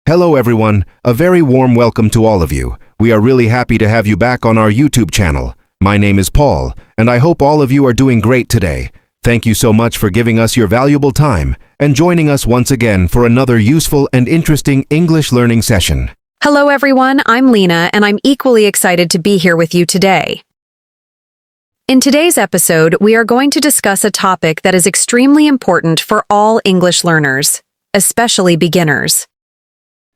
Hello everyone, a very warm welcome to all of you. We are really happy to have you back on our YouTube channel. My name is Paul, and I hope all of you are doing great today. Thank you so much for giving us your valuable time and joining us once again for another useful and interesting English learning session. Hello everyone, I'm Lena, and I'm equally excited to be here with you today. In today's episode, we are going to discuss a topic that is extremely important for all English learners, especially beginners.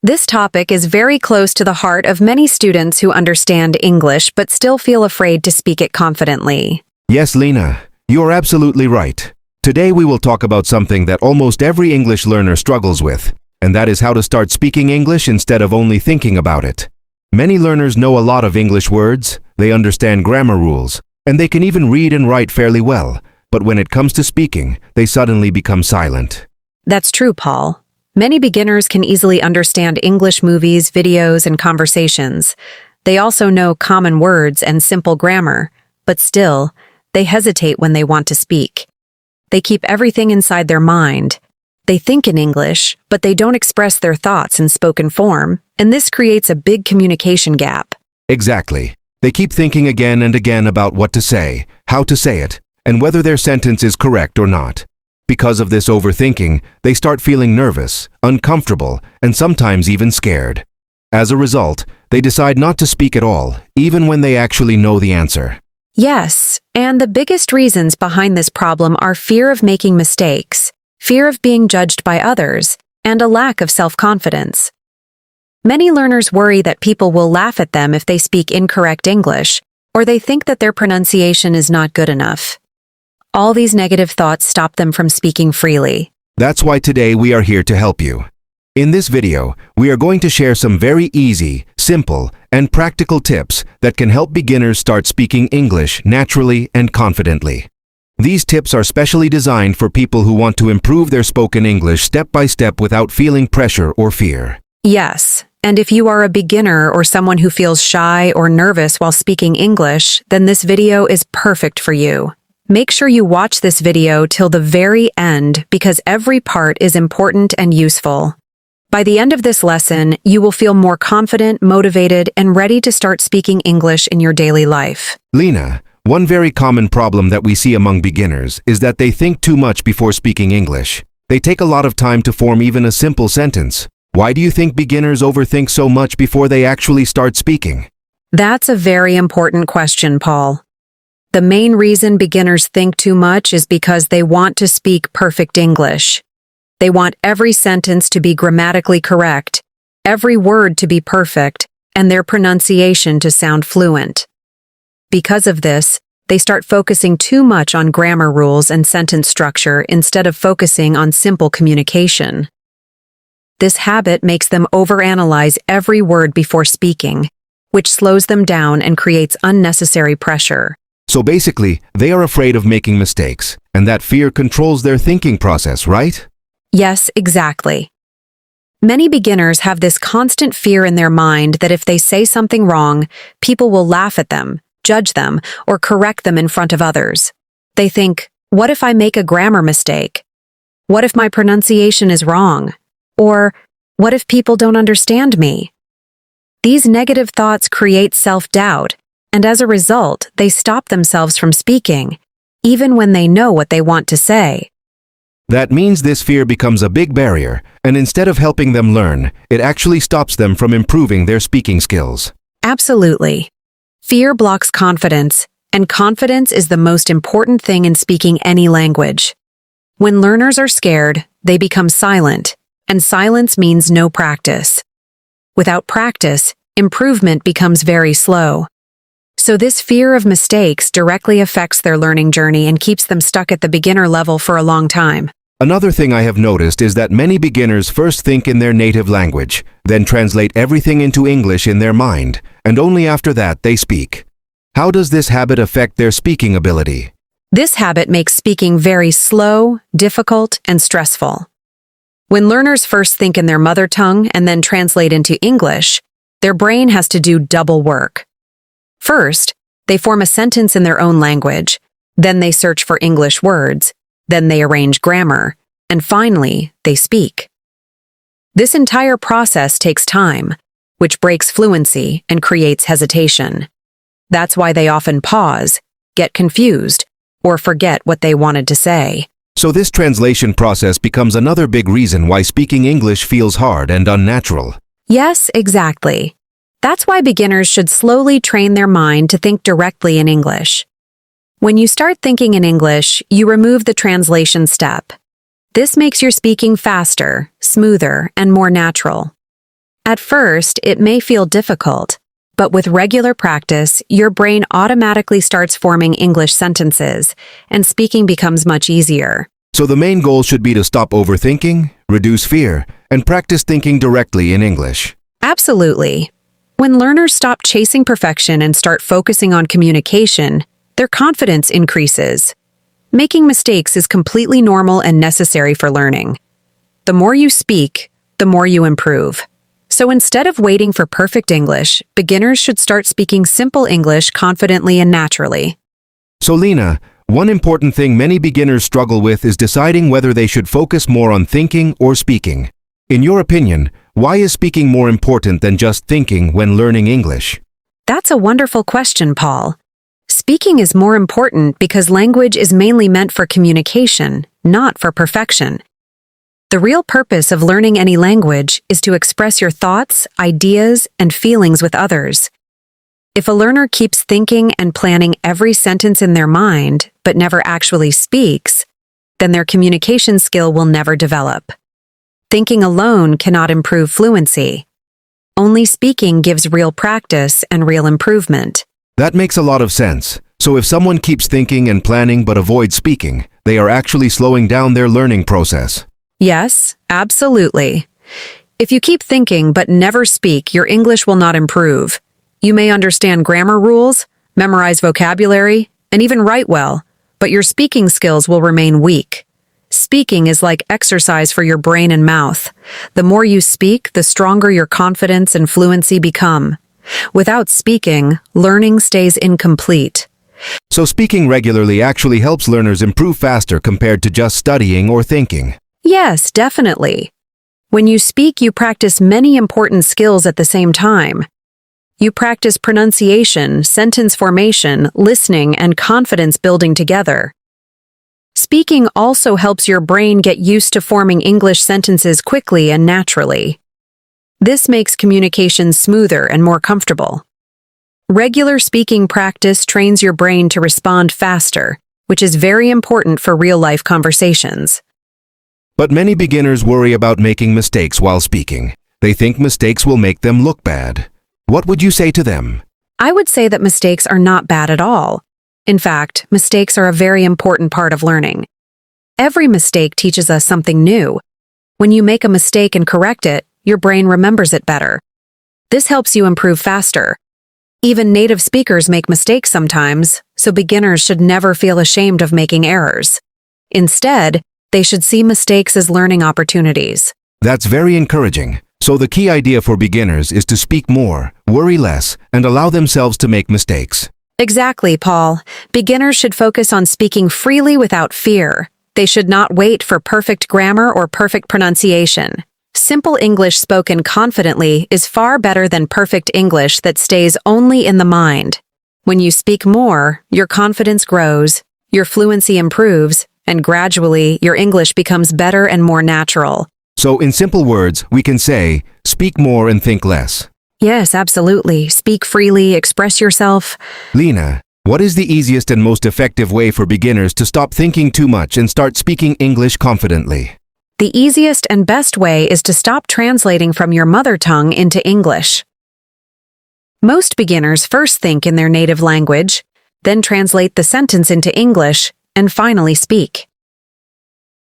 This topic is very close to the heart of many students who understand English but still feel afraid to speak it confidently. Yes, Lena, you are absolutely right. Today we will talk about something that almost every English learner struggles with, and that is how to start speaking English instead of only thinking about it. Many learners know a lot of English words, they understand grammar rules, and they can even read and write fairly well, but when it comes to speaking, they suddenly become silent. That's true, Paul. Many beginners can easily understand English movies, videos, and conversations. They also know common words and simple grammar, but still, they hesitate when they want to speak. They keep everything inside their mind. They think in English, but they don't express their thoughts in spoken form, and this creates a big communication gap. Exactly. They keep thinking again and again about what to say, how to say it, and whether their sentence is correct or not. Because of this overthinking, they start feeling nervous, uncomfortable, and sometimes even scared. As a result, they decide not to speak at all, even when they actually know the answer. Yes, and the biggest reasons behind this problem are fear of making mistakes, fear of being judged by others, and a lack of self-confidence. Many learners worry that people will laugh at them if they speak incorrect English, or they think that their pronunciation is not good enough. All these negative thoughts stop them from speaking freely. That's why today we are here to help you. In this video, we are going to share some very easy, simple, and practical tips that can help beginners start speaking English naturally and confidently. These tips are specially designed for people who want to improve their spoken English step by step without feeling pressure or fear. Yes, and if you are a beginner or someone who feels shy or nervous while speaking English, then this video is perfect for you. Make sure you watch this video till the very end because every part is important and useful. By the end of this lesson, you will feel more confident, motivated, and ready to start speaking English in your daily life. Lena, one very common problem that we see among beginners is that they think too much before speaking English. They take a lot of time to form even a simple sentence. Why do you think beginners overthink so much before they actually start speaking? That's a very important question, Paul. The main reason beginners think too much is because they want to speak perfect English. They want every sentence to be grammatically correct, every word to be perfect, and their pronunciation to sound fluent. Because of this, they start focusing too much on grammar rules and sentence structure instead of focusing on simple communication. This habit makes them overanalyze every word before speaking, which slows them down and creates unnecessary pressure. So basically, they are afraid of making mistakes, and that fear controls their thinking process, right? Yes, exactly. Many beginners have this constant fear in their mind that if they say something wrong, people will laugh at them, judge them, or correct them in front of others. They think, what if I make a grammar mistake? What if my pronunciation is wrong? Or, what if people don't understand me? These negative thoughts create self-doubt, and as a result, they stop themselves from speaking, even when they know what they want to say. That means this fear becomes a big barrier, and instead of helping them learn, it actually stops them from improving their speaking skills. Absolutely. Fear blocks confidence, and confidence is the most important thing in speaking any language. When learners are scared, they become silent, and silence means no practice. Without practice, improvement becomes very slow. So this fear of mistakes directly affects their learning journey and keeps them stuck at the beginner level for a long time. Another thing I have noticed is that many beginners first think in their native language, then translate everything into English in their mind, and only after that they speak. How does this habit affect their speaking ability? This habit makes speaking very slow, difficult, and stressful. When learners first think in their mother tongue and then translate into English, their brain has to do double work. First, they form a sentence in their own language, then they search for English words, then they arrange grammar, and finally, they speak. This entire process takes time, which breaks fluency and creates hesitation. That's why they often pause, get confused, or forget what they wanted to say. So this translation process becomes another big reason why speaking English feels hard and unnatural. Yes, exactly. That's why beginners should slowly train their mind to think directly in English. When you start thinking in English, you remove the translation step. This makes your speaking faster, smoother, and more natural. At first, it may feel difficult, but with regular practice, your brain automatically starts forming English sentences, and speaking becomes much easier. So the main goal should be to stop overthinking, reduce fear, and practice thinking directly in English. Absolutely. When learners stop chasing perfection and start focusing on communication, their confidence increases. Making mistakes is completely normal and necessary for learning. The more you speak, the more you improve. So instead of waiting for perfect English, beginners should start speaking simple English confidently and naturally. So Lena, one important thing many beginners struggle with is deciding whether they should focus more on thinking or speaking. In your opinion, why is speaking more important than just thinking when learning English? That's a wonderful question, Paul. Speaking is more important because language is mainly meant for communication, not for perfection. The real purpose of learning any language is to express your thoughts, ideas, and feelings with others. If a learner keeps thinking and planning every sentence in their mind, but never actually speaks, then their communication skill will never develop. Thinking alone cannot improve fluency. Only speaking gives real practice and real improvement. That makes a lot of sense. So if someone keeps thinking and planning but avoids speaking, they are actually slowing down their learning process. Yes, absolutely. If you keep thinking but never speak, your English will not improve. You may understand grammar rules, memorize vocabulary, and even write well, but your speaking skills will remain weak. Speaking is like exercise for your brain and mouth. The more you speak, the stronger your confidence and fluency become. Without speaking, learning stays incomplete. So speaking regularly actually helps learners improve faster compared to just studying or thinking. Yes, definitely. When you speak, you practice many important skills at the same time. You practice pronunciation, sentence formation, listening, and confidence building together. Speaking also helps your brain get used to forming English sentences quickly and naturally. This makes communication smoother and more comfortable. Regular speaking practice trains your brain to respond faster, which is very important for real-life conversations. But many beginners worry about making mistakes while speaking. They think mistakes will make them look bad. What would you say to them? I would say that mistakes are not bad at all. In fact, mistakes are a very important part of learning. Every mistake teaches us something new. When you make a mistake and correct it, your brain remembers it better. This helps you improve faster. Even native speakers make mistakes sometimes, so beginners should never feel ashamed of making errors. Instead, they should see mistakes as learning opportunities. That's very encouraging. So the key idea for beginners is to speak more, worry less, and allow themselves to make mistakes. Exactly, Paul. Beginners should focus on speaking freely without fear. They should not wait for perfect grammar or perfect pronunciation. Simple English spoken confidently is far better than perfect English that stays only in the mind. When you speak more, your confidence grows, your fluency improves, and gradually your English becomes better and more natural. So in simple words, we can say, speak more and think less. Yes, absolutely. Speak freely, express yourself. Lena, what is the easiest and most effective way for beginners to stop thinking too much and start speaking English confidently? The easiest and best way is to stop translating from your mother tongue into English. Most beginners first think in their native language, then translate the sentence into English, and finally speak.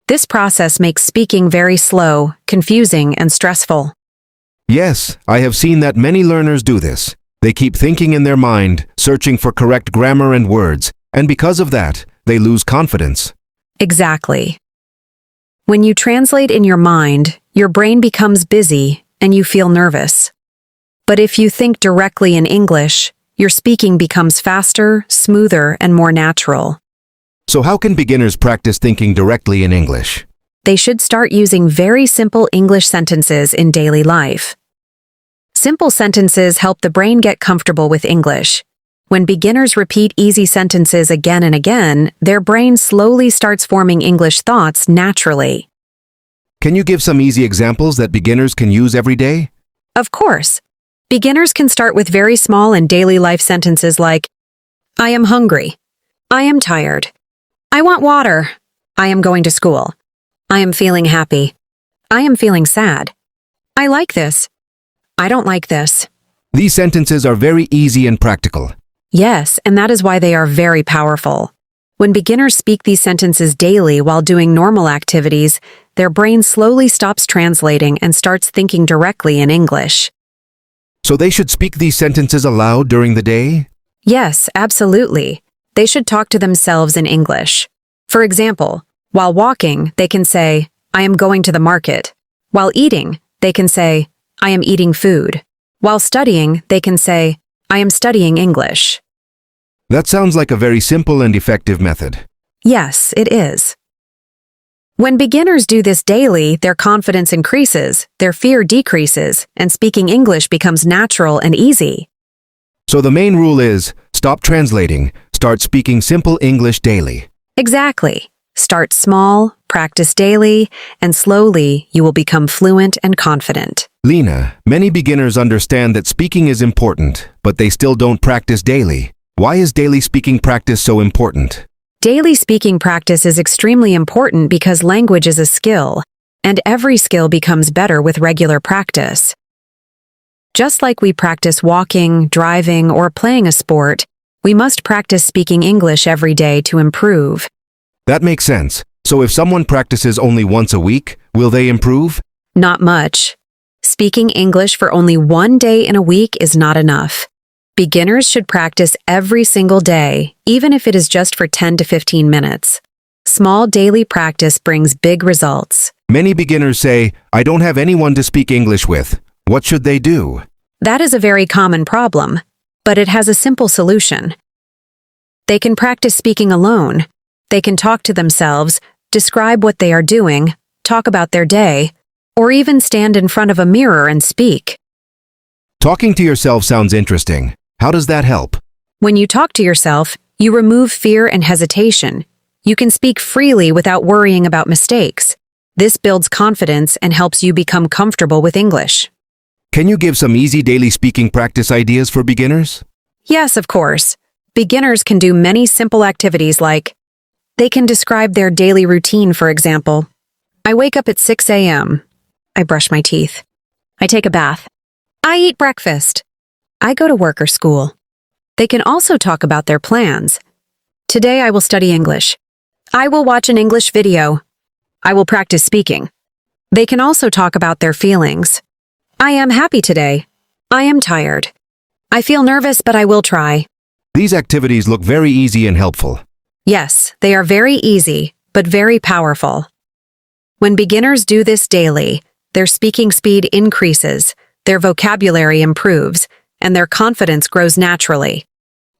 This process makes speaking very slow, confusing, and stressful. Yes, I have seen that many learners do this. They keep thinking in their mind, searching for correct grammar and words, and because of that, they lose confidence. Exactly. When you translate in your mind, your brain becomes busy and you feel nervous. But if you think directly in English, your speaking becomes faster, smoother, and more natural. So how can beginners practice thinking directly in English? they should start using very simple English sentences in daily life. Simple sentences help the brain get comfortable with English. When beginners repeat easy sentences again and again, their brain slowly starts forming English thoughts naturally. Can you give some easy examples that beginners can use every day? Of course. Beginners can start with very small and daily life sentences like, I am hungry. I am tired. I want water. I am going to school. I am feeling happy. I am feeling sad. I like this. I don't like this. These sentences are very easy and practical. Yes, and that is why they are very powerful. When beginners speak these sentences daily while doing normal activities, their brain slowly stops translating and starts thinking directly in English. So they should speak these sentences aloud during the day? Yes, absolutely. They should talk to themselves in English. For example, while walking, they can say, I am going to the market. While eating, they can say, I am eating food. While studying, they can say, I am studying English. That sounds like a very simple and effective method. Yes, it is. When beginners do this daily, their confidence increases, their fear decreases, and speaking English becomes natural and easy. So the main rule is, stop translating, start speaking simple English daily. Exactly. Start small, practice daily, and slowly you will become fluent and confident. Lena, many beginners understand that speaking is important, but they still don't practice daily. Why is daily speaking practice so important? Daily speaking practice is extremely important because language is a skill, and every skill becomes better with regular practice. Just like we practice walking, driving, or playing a sport, we must practice speaking English every day to improve. That makes sense. So if someone practices only once a week, will they improve? Not much. Speaking English for only one day in a week is not enough. Beginners should practice every single day, even if it is just for 10 to 15 minutes. Small daily practice brings big results. Many beginners say, I don't have anyone to speak English with. What should they do? That is a very common problem, but it has a simple solution. They can practice speaking alone. They can talk to themselves, describe what they are doing, talk about their day, or even stand in front of a mirror and speak. Talking to yourself sounds interesting. How does that help? When you talk to yourself, you remove fear and hesitation. You can speak freely without worrying about mistakes. This builds confidence and helps you become comfortable with English. Can you give some easy daily speaking practice ideas for beginners? Yes, of course. Beginners can do many simple activities like, they can describe their daily routine, for example. I wake up at 6 a.m. I brush my teeth. I take a bath. I eat breakfast. I go to work or school. They can also talk about their plans. Today I will study English. I will watch an English video. I will practice speaking. They can also talk about their feelings. I am happy today. I am tired. I feel nervous, but I will try. These activities look very easy and helpful. Yes, they are very easy, but very powerful. When beginners do this daily, their speaking speed increases, their vocabulary improves, and their confidence grows naturally.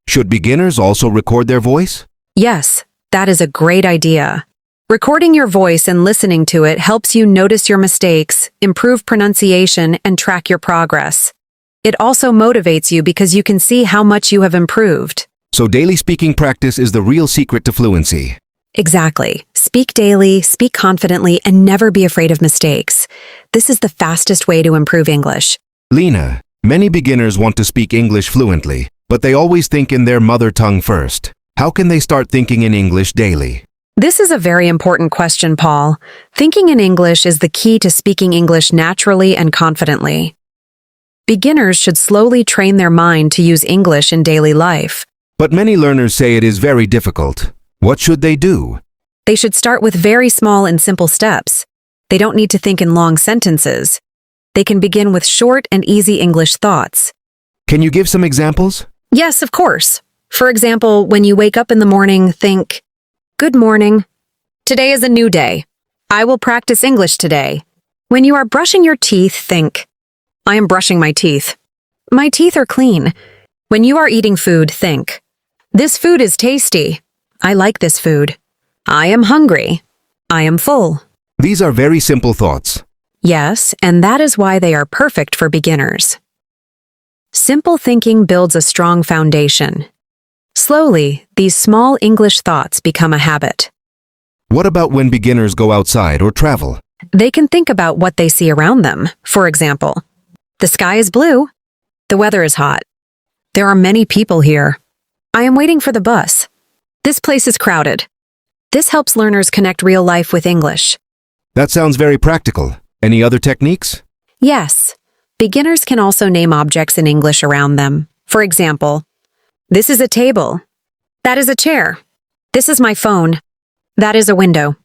Should beginners also record their voice? Yes, that is a great idea. Recording your voice and listening to it helps you notice your mistakes, improve pronunciation, and track your progress. It also motivates you because you can see how much you have improved. So daily speaking practice is the real secret to fluency. Exactly. Speak daily, speak confidently, and never be afraid of mistakes. This is the fastest way to improve English. Lena, many beginners want to speak English fluently, but they always think in their mother tongue first. How can they start thinking in English daily? This is a very important question, Paul. Thinking in English is the key to speaking English naturally and confidently. Beginners should slowly train their mind to use English in daily life. But many learners say it is very difficult. What should they do? They should start with very small and simple steps. They don't need to think in long sentences. They can begin with short and easy English thoughts. Can you give some examples? Yes, of course. For example, when you wake up in the morning, think, Good morning. Today is a new day. I will practice English today. When you are brushing your teeth, think, I am brushing my teeth. My teeth are clean. When you are eating food, think, This food is tasty. I like this food. I am hungry. I am full. These are very simple thoughts. Yes, and that is why they are perfect for beginners. Simple thinking builds a strong foundation. Slowly, these small English thoughts become a habit. What about when beginners go outside or travel? They can think about what they see around them. For example, the sky is blue. The weather is hot. There are many people here. I am waiting for the bus. This place is crowded. This helps learners connect real life with English. That sounds very practical. Any other techniques? Yes. Beginners can also name objects in English around them. For example, this is a table. That is a chair. This is my phone. That is a window.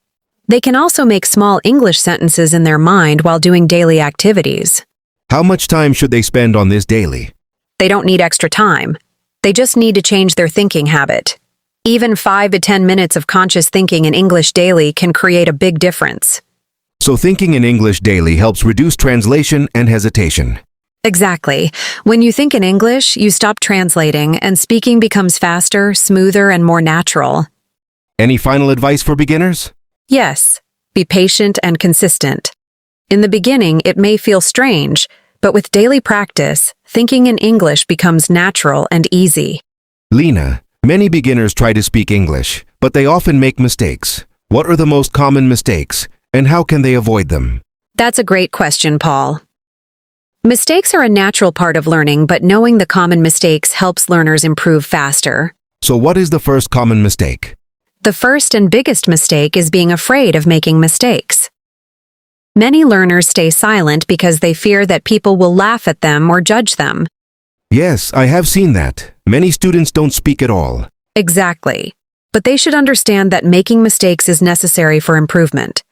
They can also make small English sentences in their mind while doing daily activities. How much time should they spend on this daily? They don't need extra time. They just need to change their thinking habit. Even 5 to 10 minutes of conscious thinking in English daily can create a big difference. So thinking in English daily helps reduce translation and hesitation. Exactly. When you think in English, you stop translating and speaking becomes faster, smoother, and more natural. Any final advice for beginners? Yes, be patient and consistent. In the beginning, it may feel strange, but with daily practice, thinking in English becomes natural and easy. Lena, many beginners try to speak English, but they often make mistakes. What are the most common mistakes, and how can they avoid them? That's a great question, Paul. Mistakes are a natural part of learning, but knowing the common mistakes helps learners improve faster. So what is the first common mistake? The first and biggest mistake is being afraid of making mistakes. Many learners stay silent because they fear that people will laugh at them or judge them. Yes, I have seen that. Many students don't speak at all. Exactly. But they should understand that making mistakes is necessary for improvement.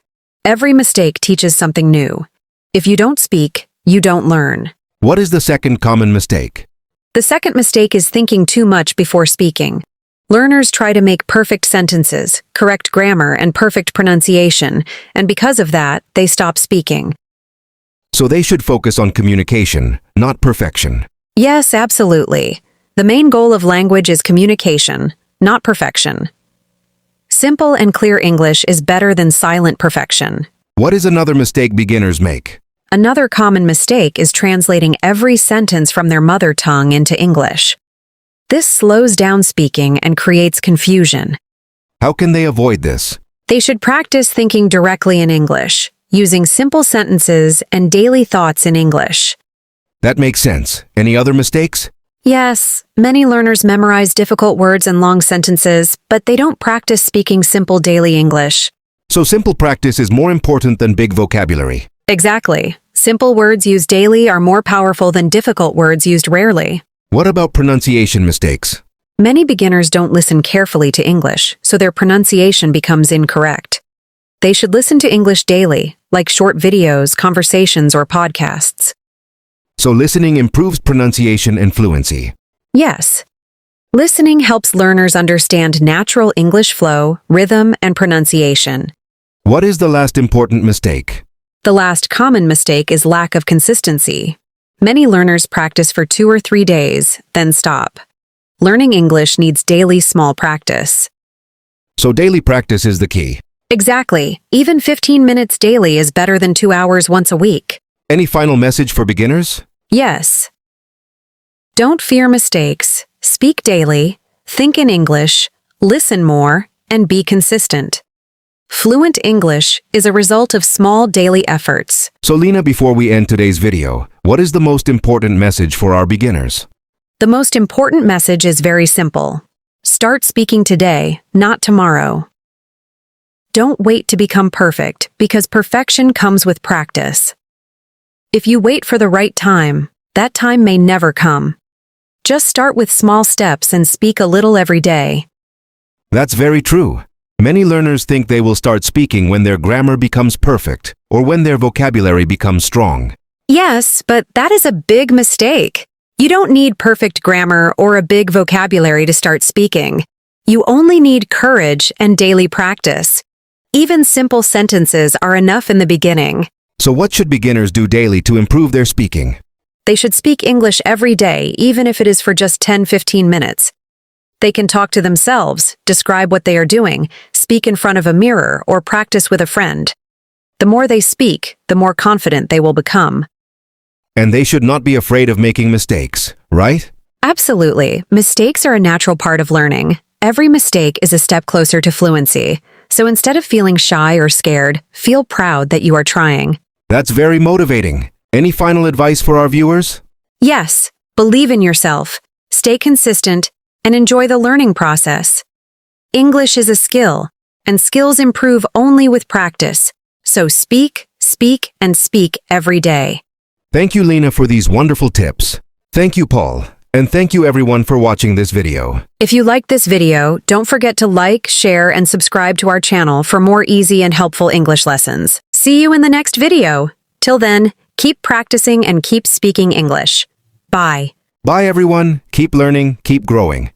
Every mistake teaches something new. If you don't speak, you don't learn. What is the second common mistake? The second mistake is thinking too much before speaking. Learners try to make perfect sentences, correct grammar, and perfect pronunciation, and because of that, they stop speaking. So they should focus on communication, not perfection. Yes, absolutely. The main goal of language is communication, not perfection. Simple and clear English is better than silent perfection. What is another mistake beginners make? Another common mistake is translating every sentence from their mother tongue into English. This slows down speaking and creates confusion. How can they avoid this? They should practice thinking directly in English, using simple sentences and daily thoughts in English. That makes sense. Any other mistakes? Yes, many learners memorize difficult words and long sentences, but they don't practice speaking simple daily English. So simple practice is more important than big vocabulary. Exactly. Simple words used daily are more powerful than difficult words used rarely. What about pronunciation mistakes? Many beginners don't listen carefully to English, so their pronunciation becomes incorrect. They should listen to English daily, like short videos, conversations, or podcasts. So listening improves pronunciation and fluency. Yes. Listening helps learners understand natural English flow, rhythm, and pronunciation. What is the last important mistake? The last common mistake is lack of consistency. Many learners practice for 2 or 3 days, then stop. Learning English needs daily small practice. So daily practice is the key. Exactly. Even 15 minutes daily is better than 2 hours once a week. Any final message for beginners? Yes. Don't fear mistakes. Speak daily, think in English, listen more, and be consistent. Fluent English is a result of small daily efforts. So Lena, before we end today's video, what is the most important message for our beginners? The most important message is very simple. Start speaking today, not tomorrow. Don't wait to become perfect, because perfection comes with practice. If you wait for the right time, that time may never come. Just start with small steps and speak a little every day. That's very true. Many learners think they will start speaking when their grammar becomes perfect or when their vocabulary becomes strong. Yes, but that is a big mistake. You don't need perfect grammar or a big vocabulary to start speaking. You only need courage and daily practice. Even simple sentences are enough in the beginning. So what should beginners do daily to improve their speaking? They should speak English every day, even if it is for just 10-15 minutes. They can talk to themselves, describe what they are doing, speak in front of a mirror, or practice with a friend. The more they speak, the more confident they will become. And they should not be afraid of making mistakes, right? Absolutely. Mistakes are a natural part of learning. Every mistake is a step closer to fluency. So instead of feeling shy or scared, feel proud that you are trying. That's very motivating. Any final advice for our viewers? Yes, believe in yourself, stay consistent, and enjoy the learning process. English is a skill, and skills improve only with practice. So speak, speak, and speak every day. Thank you, Lena, for these wonderful tips. Thank you, Paul. And thank you everyone for watching this video. If you liked this video, don't forget to like, share, and subscribe to our channel for more easy and helpful English lessons. See you in the next video. Till then, keep practicing and keep speaking English. Bye. Bye everyone. Keep learning, keep growing.